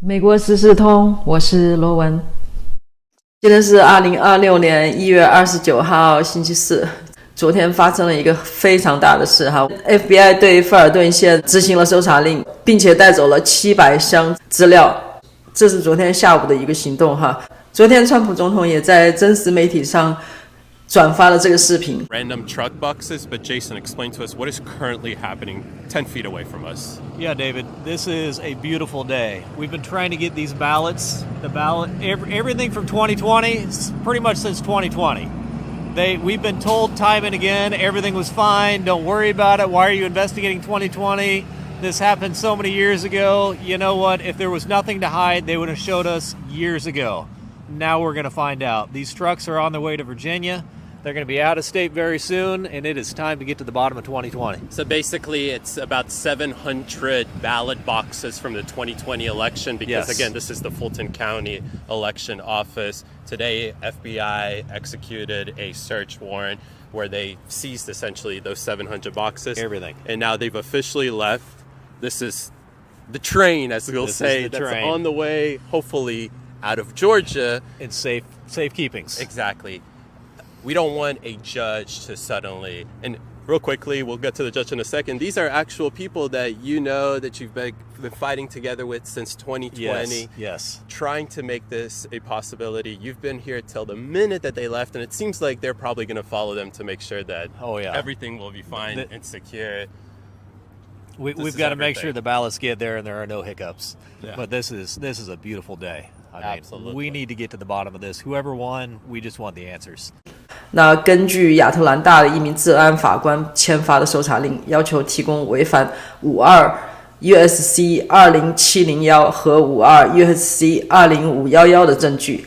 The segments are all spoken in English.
美国时事通，我是罗文。今天是2026年1月29号星期四。昨天发生了一个非常大的事哈 ，FBI 对富尔顿县执行了搜查令，并且带走了700箱资料。这是昨天下午的一个行动哈。昨天川普总统也在真实媒体上转发了这个视频。 Random truck boxes, but Jason, explain to us what is currently happening 10 feet away from us. Yeah, David, this is a beautiful day. We've been trying to get these ballots, everything from 2020, pretty much since 2020. We've been told time and again everything was fine, don't worry about it, why are you investigating 2020? This happened so many years ago. You know what, if there was nothing to hide, they would have showed us years ago. Now we're going to find out. These trucks are on their way to Virginia. They're going to be out of state very soon, and it is time to get to the bottom of 2020. So basically, it's about 700 ballot boxes from the 2020 election because, Again, this is the Fulton County Election Office. Today, FBI executed a search warrant where they seized essentially those 700 boxes. Everything. And now they've officially left. This is the train, as we'll say, that's on the way, hopefully, out of Georgia. In safe keepings. Exactly. We don't want a judge to suddenly, and real quickly, we'll get to the judge in a second. These are actual people that you know that you've been fighting together with since 2020. Yes. Trying to make this a possibility. You've been here till the minute that they left, and it seems like they're probably going to follow them to make sure that everything will be fine and secure. We've got to make sure the ballots get there and there are no hiccups. Yeah. But this is a beautiful day. Absolutely. We need to get to the bottom of this. Whoever won, we just want the answers. 那根据亚特兰大的一名治安法官签发的搜查令，要求提供违反52 USC 20701和52 USC 20511的证据。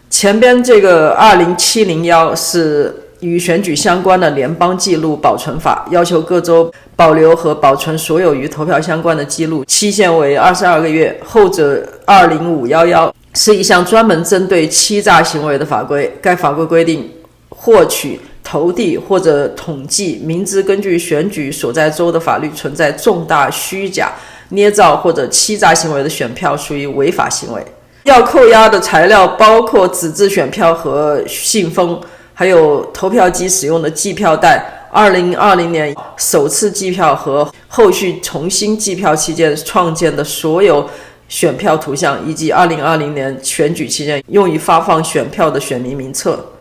前边这个20701是与选举相关的联邦记录保存法，要求各州保留和保存所有与投票相关的记录，期限为22个月。后者20511是一项专门针对欺诈行为的法规，该法规规定，获取、投递或者统计明知根据选举所在州的法律存在重大虚假、捏造或者欺诈行为的选票属于违法行为。要扣押的材料包括纸质选票和信封，还有投票机使用的计票带、2020年首次计票和后续重新计票期间创建的所有选票图像，以及2020年选举期间用于发放选票的选民名册。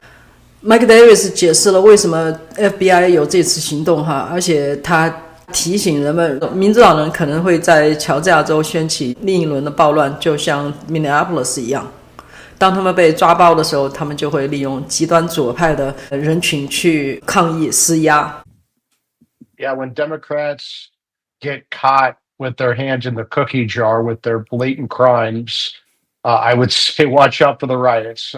Mike Davis 解释了为什么 FBI 有这次行动哈，而且他提醒人们，民主党人可能会在乔治亚州掀起另一轮的暴乱，就像 Minneapolis 一样。当他们被抓包的时候，他们就会利用极端左派的人群去抗议施压。Yeah, when Democrats get caught with their hands in the cookie jar with their blatant crimes, I would say watch out for the riots.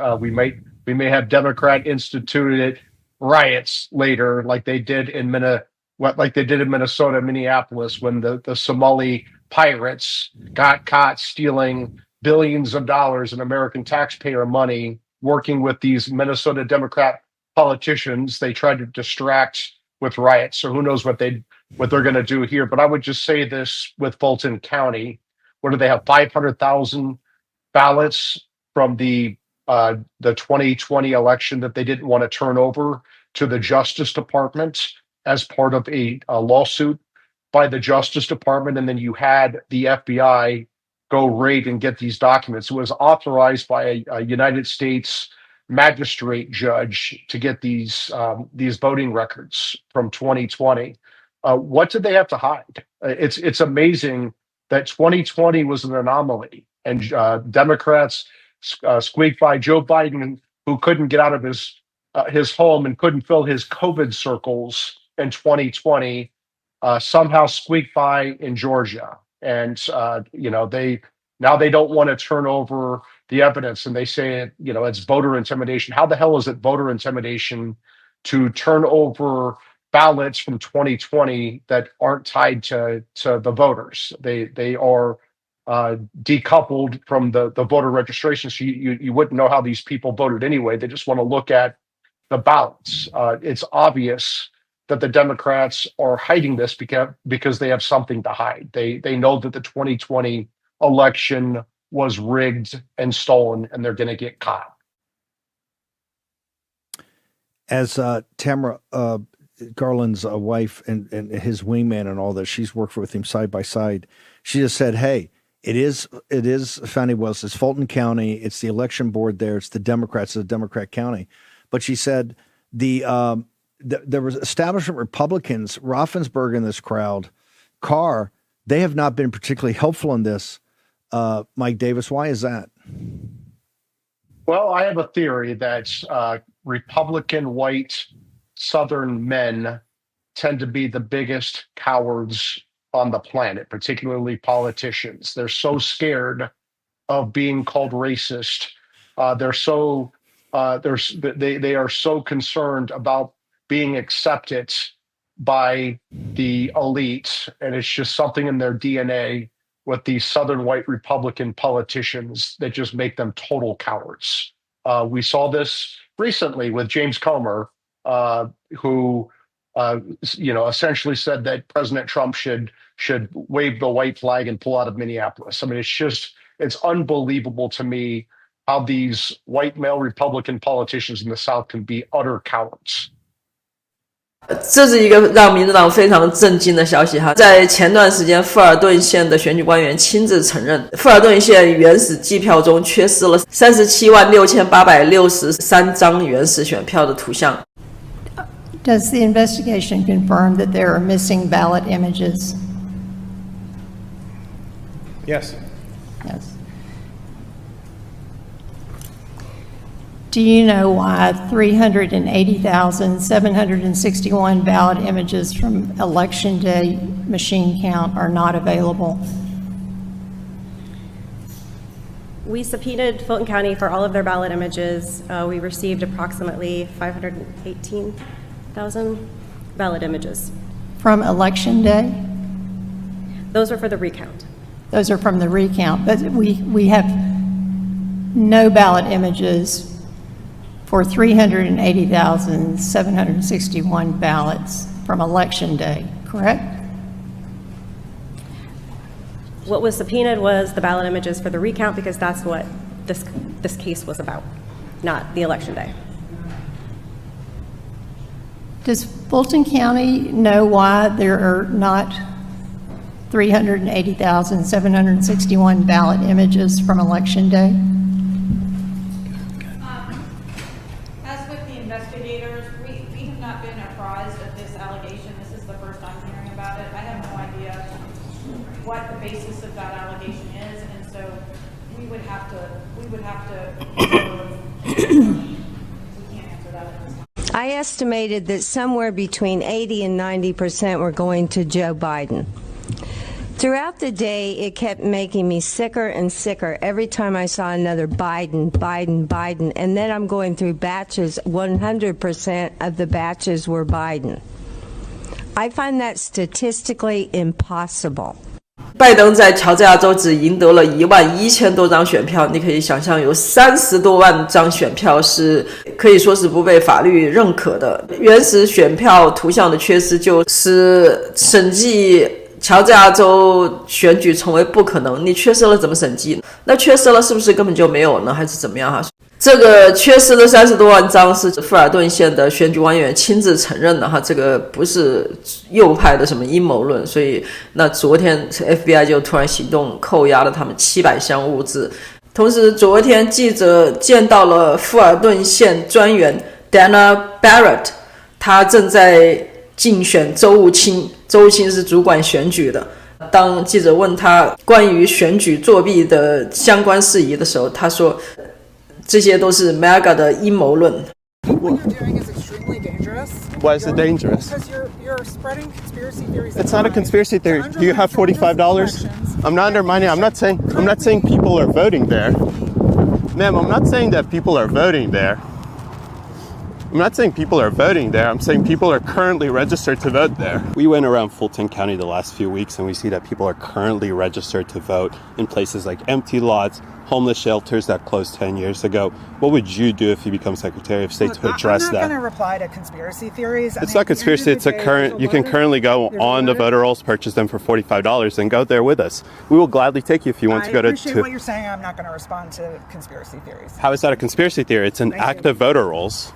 We may have Democrat-instituted riots later, like they did in Minnesota, Minneapolis, when the Somali pirates got caught stealing billions of dollars in American taxpayer money, working with these Minnesota Democrat politicians. They tried to distract with riots. So who knows what they're going to do here? But I would just say this with Fulton County. What do they have? 500,000 ballots from the 2020 election that they didn't want to turn over to the Justice Department as part of a lawsuit by the Justice Department. And then you had the FBI go raid and get these documents. It was authorized by a United States magistrate judge to get these voting records from 2020. What did they have to hide? It's amazing that 2020 was an anomaly, and Democrats squeaked by Joe Biden, who couldn't get out of his home and couldn't fill his COVID circles in 2020, somehow squeaked by in Georgia. And they don't want to turn over the evidence, and they say it's voter intimidation. How the hell is it voter intimidation to turn over ballots from 2020 that aren't tied to the voters? They are decoupled from the voter registration, so you wouldn't know how these people voted anyway. They just want to look at the ballots. It's obvious that the Democrats are hiding this because they have something to hide. They know that the 2020 election was rigged and stolen, and they're going to get caught. As Tamara Garland's wife and his wingman and all that, she's worked with him side by side. She just said, hey, it is Fannie Wells, it's Fulton County, it's the election board there, it's the Democrats, it's a Democrat county. But she said there was establishment Republicans, Raffensperger in this crowd, Carr, they have not been particularly helpful in this. Mike Davis, why is that? Well, I have a theory that Republican white Southern men tend to be the biggest cowards on the planet, particularly politicians. They're so scared of being called racist. They are so concerned about being accepted by the elite, and it's just something in their DNA with these Southern white Republican politicians that just make them total cowards. We saw this recently with James Comer, who essentially said that President Trump should wave the white flag and pull out of Minneapolis. I mean, it's unbelievable to me how these white male Republican politicians in the South can be utter cowards. 这是一个让民主党非常震惊的消息哈！在前段时间，富尔顿县的选举官员亲自承认，富尔顿县原始计票中缺失了376863张原始选票的图像。Does the investigation confirm that there are missing ballot images? Yes. Yes. Do you know why 380,761 ballot images from Election Day machine count are not available? We subpoenaed Fulton County for all of their ballot images. We received approximately 518,000 ballot images. From Election Day? Those are for the recount. Those are from the recount, but we have no ballot images for 380,761 ballots from Election Day, correct? What was subpoenaed was the ballot images for the recount because that's what this case was about, not the Election Day. Does Fulton County know why there are not 380,761 ballot images from Election Day? As with the investigators, we have not been apprised of this allegation. This is the first I'm hearing about it. I have no idea what the basis of that allegation is, and so we would have to we can't answer that at this time. I estimated that somewhere between 80 and 90% were going to Joe Biden. Throughout the day, it kept making me sicker and sicker every time I saw another Biden, and then I'm going through batches, 100% of the batches were Biden. I find that statistically impossible. 拜登在乔治亚州只赢得了11000多张选票，你可以想象有30多万张选票是可以说是不被法律认可的。原始选票图像的缺失就使审计乔治亚州选举成为不可能，你缺失了怎么审计？那缺失了是不是根本就没有呢？还是怎么样哈？这个缺失的30多万张是富尔顿县的选举官员亲自承认的哈，这个不是右派的什么阴谋论，所以那昨天 FBI 就突然行动扣押了他们700箱物资。同时昨天记者见到了富尔顿县专员 Dana Barrett， 他正在竞选州务卿，州务卿是主管选举的。当记者问他关于选举作弊的相关事宜的时候，他说这些都是 MAGA 的阴谋论。 What you're doing is extremely dangerous. Why is it dangerous? Because you're spreading conspiracy theories. It's not a conspiracy theory. Do you have $45? I'm not undermining. I'm not saying people are voting there. Ma'am, I'm not saying that people are voting there. I'm not saying people are voting there. I'm saying people are currently registered to vote there. We went around Fulton County the last few weeks, and we see that people are currently registered to vote in places like empty lots, homeless shelters that closed 10 years ago. What would you do if you become Secretary of State to address that? I'm not going to reply to conspiracy theories. It's not conspiracy. It's a current. You can currently go on the voter rolls, purchase them for $45, and go there with us. We will gladly take you if you want to go to. I appreciate what you're saying. I'm not going to respond to conspiracy theories. How is that a conspiracy theory? It's an act of voter rolls.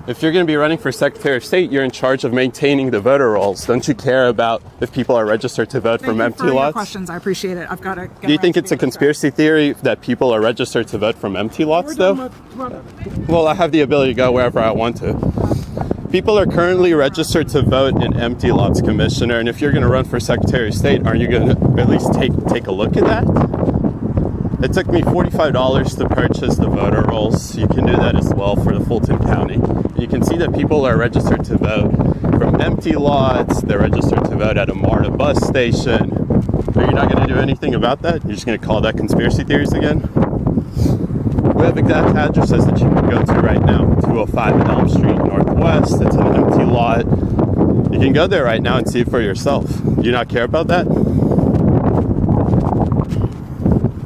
If you're going to be running for Secretary of State, you're in charge of maintaining the voter rolls. Don't you care about if people are registered to vote from empty lots? Thank you for your questions. I appreciate it. I've got to get. Do you think it's a conspiracy theory that people are registered to vote from empty lots, though? Well, I have the ability to go wherever I want to. People are currently registered to vote in empty lots, Commissioner. And if you're going to run for Secretary of State, aren't you going to at least take a look at that? It took me $45 to purchase the voter rolls. You can do that as well for the Fulton County. You can see that people are registered to vote from empty lots. They're registered to vote at a MARTA bus station. Are you not going to do anything about that? You're just going to call that conspiracy theories again? We have exact addresses that you can go to right now. 205 in Elm Street Northwest. It's an empty lot. You can go there right now and see it for yourself. Do you not care about that?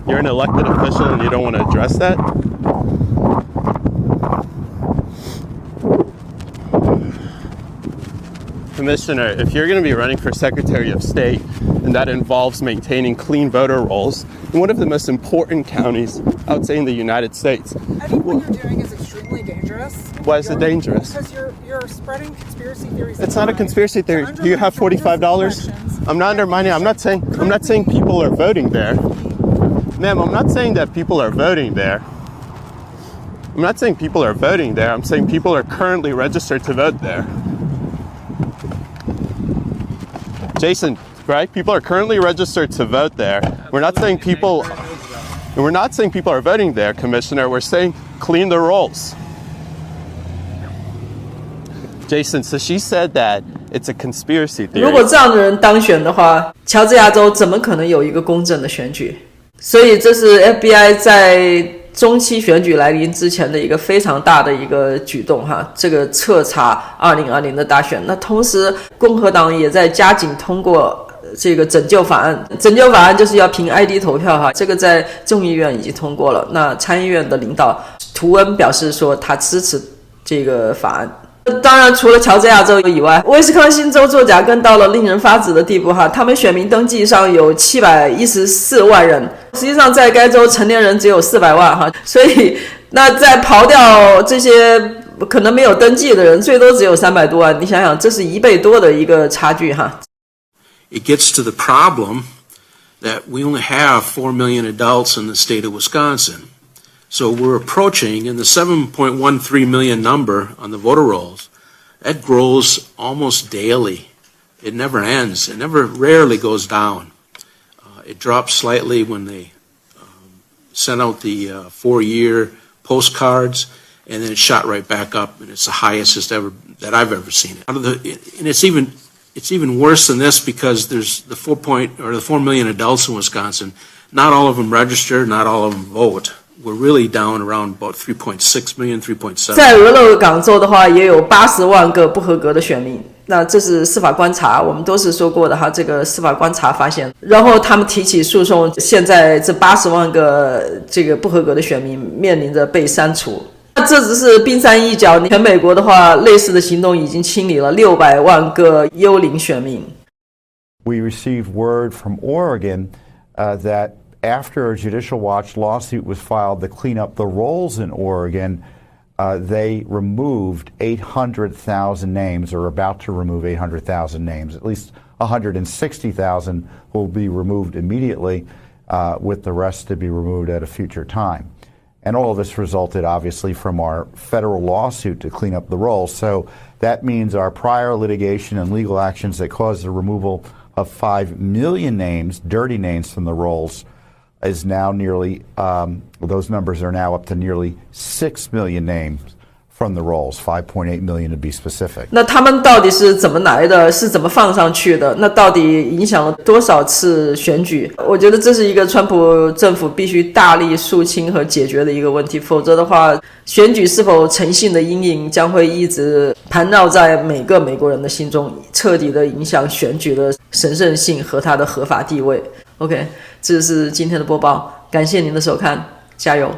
You're an elected official and you don't want to address that? Commissioner, if you're going to be running for Secretary of State and that involves maintaining clean voter rolls in one of the most important counties, I would say, in the United States. I think what you're doing is extremely dangerous. Why is it dangerous? Because you're spreading conspiracy theories. It's not a conspiracy theory. Do you have $45? I'm not undermining. I'm not saying people are voting there. Ma'am, I'm not saying that people are voting there. I'm not saying people are voting there. I'm saying people are currently registered to vote there. Jason, right? People are currently registered to vote there. We're not saying people are voting there, Commissioner. We're saying clean the rolls. Jason, so she said that it's a conspiracy theory. 如果这样的人当选的话，乔治亚州怎么可能有一个公正的选举？所以这是 FBI 在中期选举来临之前的一个非常大的一个举动哈，这个彻查2020的大选。那同时共和党也在加紧通过这个拯救法案，拯救法案就是要凭 ID 投票哈，这个在众议院已经通过了。那参议院的领导图恩表示说他支持这个法案。当然除了乔治亚州以外，威斯康星州作假更到了令人发指的地步哈，他们选民登记上有714万人，实际上在该州成年人只有400万哈，所以那再刨掉这些可能没有登记的人，最多只有300多万，你想想这是1倍多的一个差距哈。It gets to the problem that we only have 4 million adults in the state of Wisconsin. So we're approaching, in the 7.13 million number on the voter rolls, that grows almost daily. It never ends. It rarely goes down. It drops slightly when they send out the 4-year postcards, and then it shot right back up, and it's the highest that I've ever seen it. And it's even worse than this because there's the 4 million adults in Wisconsin. Not all of them register, not all of them vote. We're really down around about 3.6 million, 3.7. 在俄勒冈州的话，也有80万个不合格的选民。那这是司法观察，我们都是说过的哈，这个司法观察发现，然后他们提起诉讼，现在这80万个这个不合格的选民面临着被删除。这只是冰山一角，全美国的话，类似的行动已经清理了600万个幽灵选民。We received word from Oregon that after a Judicial Watch lawsuit was filed to clean up the rolls in Oregon, they removed 800,000 names, or about to remove 800,000 names. At least 160,000 will be removed immediately, with the rest to be removed at a future time. And all of this resulted, obviously, from our federal lawsuit to clean up the rolls. So that means our prior litigation and legal actions that caused the removal of 5 million names, dirty names from the rolls, is now nearly, those numbers are now up to nearly 6 million names from the rolls, 5.8 million to be specific. 那他们到底是怎么来的？是怎么放上去的？那到底影响了多少次选举？我觉得这是一个川普政府必须大力肃清和解决的一个问题，否则的话，选举是否诚信的阴影将会一直盘绕在每个美国人的心中，彻底的影响选举的神圣性和它的合法地位。OK， 这是今天的播报，感谢您的收看，加油！